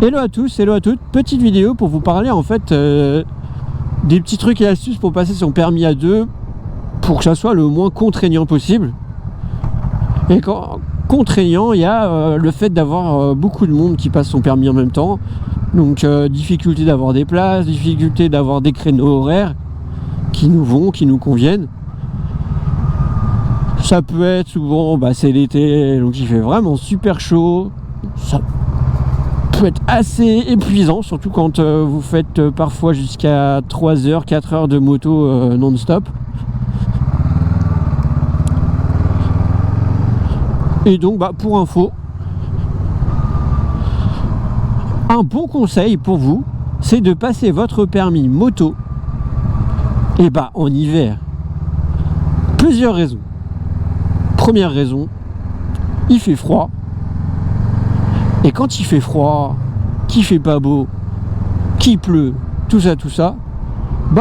Hello à tous, hello à toutes. Petite vidéo pour vous parler en fait des petits trucs et astuces pour passer son permis A2 pour que ça soit le moins contraignant possible. Et quand contraignant, il y a le fait d'avoir beaucoup de monde qui passe son permis en même temps. Donc difficulté d'avoir des places, difficulté d'avoir des créneaux horaires qui nous vont, qui nous conviennent. Ça peut être souvent, c'est l'été, donc il fait vraiment super chaud. Ça peut être assez épuisant, surtout quand vous faites parfois jusqu'à 3 heures, 4 heures de moto non-stop. Et donc, pour info, un bon conseil pour vous, c'est de passer votre permis moto en hiver. Plusieurs raisons. Première raison, il fait froid. Et quand il fait froid, qu'il fait pas beau, qu'il pleut, tout ça,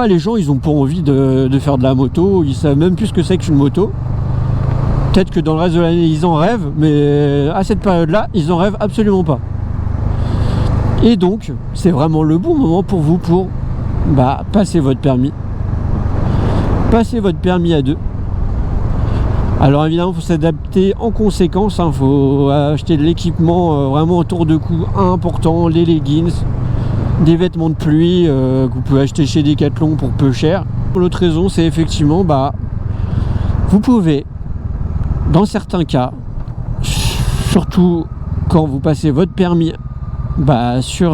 les gens ils ont pas envie de faire de la moto, ils savent même plus ce que c'est qu'une moto. Peut-être que dans le reste de l'année ils en rêvent, mais à cette période-là, ils en rêvent absolument pas. Et donc, c'est vraiment le bon moment pour vous pour passer votre permis. Passer votre permis A2. Alors évidemment, il faut s'adapter en conséquence, il faut acheter de l'équipement vraiment autour de cou important, les leggings, des vêtements de pluie que vous pouvez acheter chez Decathlon pour peu cher. L'autre raison, c'est effectivement, vous pouvez, dans certains cas, surtout quand vous passez votre permis sur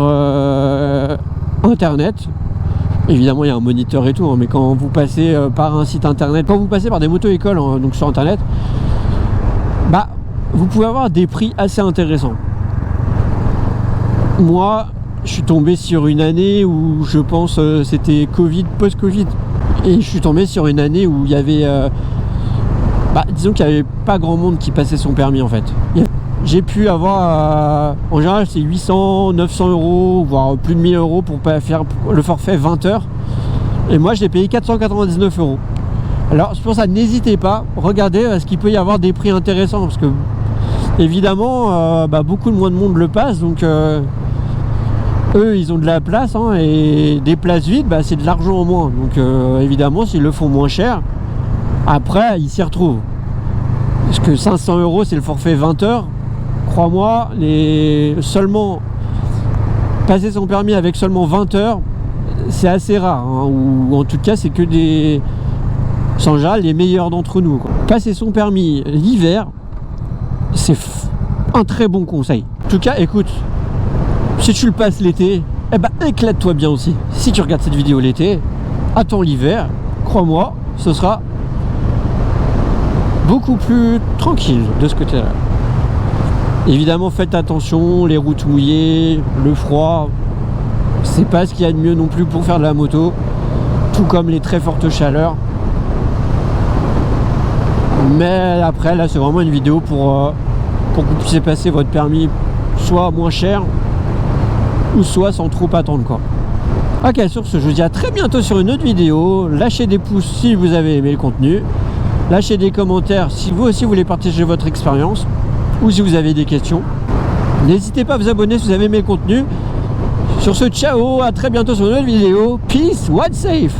internet, évidemment il y a un moniteur et tout, mais quand vous passez par un site internet, quand vous passez par des moto-écoles donc sur internet, vous pouvez avoir des prix assez intéressants. Moi je suis tombé sur une année où je pense c'était Covid, post-Covid, et je suis tombé sur une année où il y avait disons qu'il n'y avait pas grand monde qui passait son permis en fait. J'ai pu avoir, en général c'est 800, 900 euros, voire plus de 1000 euros pour faire le forfait 20 heures. Et moi je l'ai payé 499 euros. Alors c'est pour ça, n'hésitez pas, regardez, parce qu'il peut y avoir des prix intéressants. Parce que évidemment, beaucoup de moins de monde le passe, donc eux ils ont de la place, et des places vides, c'est de l'argent en moins. Donc évidemment s'ils le font moins cher, après ils s'y retrouvent. Parce que 500 euros c'est le forfait 20 heures. Crois-moi, seulement passer son permis avec seulement 20 heures, c'est assez rare, ou en tout cas c'est que des, en général, les meilleurs d'entre nous, quoi. Passer son permis l'hiver, c'est un très bon conseil. En tout cas, écoute, si tu le passes l'été, éclate-toi bien aussi. Si tu regardes cette vidéo l'été, attends l'hiver, crois-moi, ce sera beaucoup plus tranquille de ce côté-là. Évidemment, faites attention, les routes mouillées, le froid, c'est pas ce qu'il y a de mieux non plus pour faire de la moto, tout comme les très fortes chaleurs. Mais après, là, c'est vraiment une vidéo pour que vous puissiez passer votre permis soit moins cher, ou soit sans trop attendre, quoi. Ok, sur ce, je vous dis à très bientôt sur une autre vidéo. Lâchez des pouces si vous avez aimé le contenu. Lâchez des commentaires si vous aussi voulez partager votre expérience, ou si vous avez des questions. N'hésitez pas à vous abonner si vous avez aimé le contenu. Sur ce, ciao, à très bientôt sur une nouvelle vidéo. Peace, what's safe.